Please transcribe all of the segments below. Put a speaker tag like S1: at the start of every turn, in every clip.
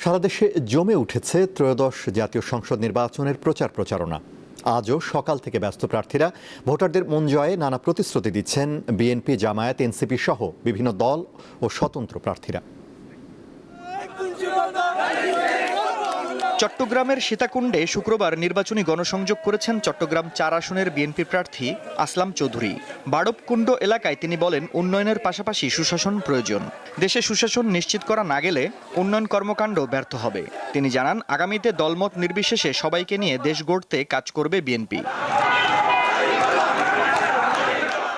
S1: সারা দেশে জমে উঠেছে ত্রয়োদশ জাতীয় সংসদ নির্বাচনের প্রচারণা। আজও সকাল থেকে ব্যস্ত প্রার্থীরা ভোটারদের মন জয়ে নানা প্রতিশ্রুতি দিচ্ছেন বিএনপি, জামায়াত, এনসিপি সহ বিভিন্ন দল ও স্বতন্ত্র প্রার্থীরা।
S2: চট্টগ্রামের সীতাকুণ্ডে শুক্রবার নির্বাচনী গণসংযোগ করেছেন চট্টগ্রাম ৪ আসনের বিএনপি প্রার্থী আসলাম চৌধুরী। বাড়বকুণ্ড এলাকায় তিনি বলেন, উন্নয়নের পাশাপাশি সুশাসন প্রয়োজন। দেশে সুশাসন নিশ্চিত করা না গেলে উন্নয়ন কর্মকাণ্ড ব্যর্থ হবে। তিনি জানান, আগামীতে দলমত নির্বিশেষে সবাইকে নিয়ে দেশ গড়তে কাজ করবে বিএনপি।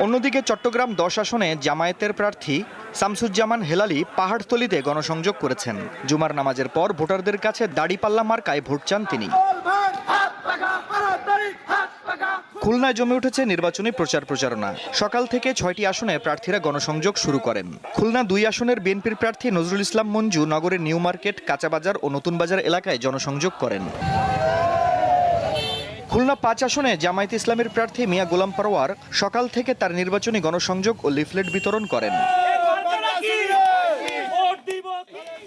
S2: অন্যদিকে চট্টগ্রাম ১০ আসনে জামায়াতের প্রার্থী শামসুজ্জামান হেলালি পাহাড়তলীতে গণসংযোগ করেছেন। জুমার নামাজের পর ভোটারদের কাছে দাড়িপাল্লা মার্কায় ভোট চান তিনি। খুলনায় জমে উঠেছে নির্বাচনী প্রচারণা। সকাল থেকে ৬টি আসনে প্রার্থীরা গণসংযোগ শুরু করেন। খুলনা ২ আসনের বিএনপির প্রার্থী নজরুল ইসলাম মঞ্জু নগরের নিউ মার্কেট, কাঁচাবাজার ও নতুন বাজার এলাকায় জনসংযোগ করেন। খুলনা ৫ আসনে জামায়াত ইসলামের প্রার্থী মিয়া গোলাম পরোয়ার সকাল থেকে তার নির্বাচনী গণসংযোগ ও লিফলেট বিতরণ করেন।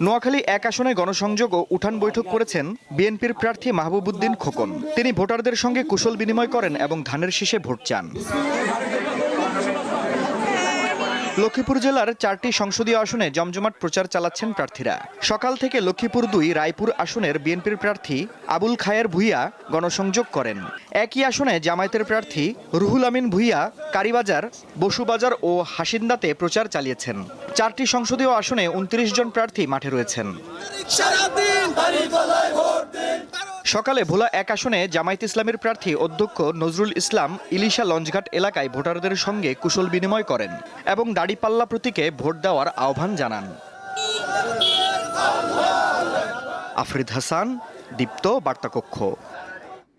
S2: নোয়াখালী ১ আসনে গণসংযোগ ও উঠান বৈঠক করেছেন বিএনপির প্রার্থী মাহবুবউদ্দিন খোকন। তিনি ভোটারদের সঙ্গে কুশল বিনিময় করেন এবং ধানের শীষে ভোট চান। লক্ষ্মীপুর জেলার ৪টি সংসদীয় আসনে জমজমাট প্রচার চালাচ্ছেন প্রার্থীরা। সকাল থেকে লক্ষ্মীপুর ২ রায়পুর আসনের বিএনপির প্রার্থী আবুল খায়ের ভূঁইয়া গণসংযোগ করেন। একই আসনে জামায়াতের প্রার্থী রুহুল আমিন ভূঁইয়া কারিবাজার, বসুবাজার ও হাসিন্দাতে প্রচার চালিয়েছেন। ৪টি সংসদীয় আসনে ২৯ জন প্রার্থী মাঠে রয়েছেন। সকালে ভোলা ১ আসনে জামায়াত ইসলামের প্রার্থী অধ্যক্ষ নজরুল ইসলাম ইলিশা লঞ্চঘাট এলাকায় ভোটারদের সঙ্গে কুশল বিনিময় করেন এবং দাড়িপাল্লা প্রতীকে ভোট দেওয়ার আহ্বান জানান। আফরিদ হাসান, দীপ্ত, বার্তাকক্ষ।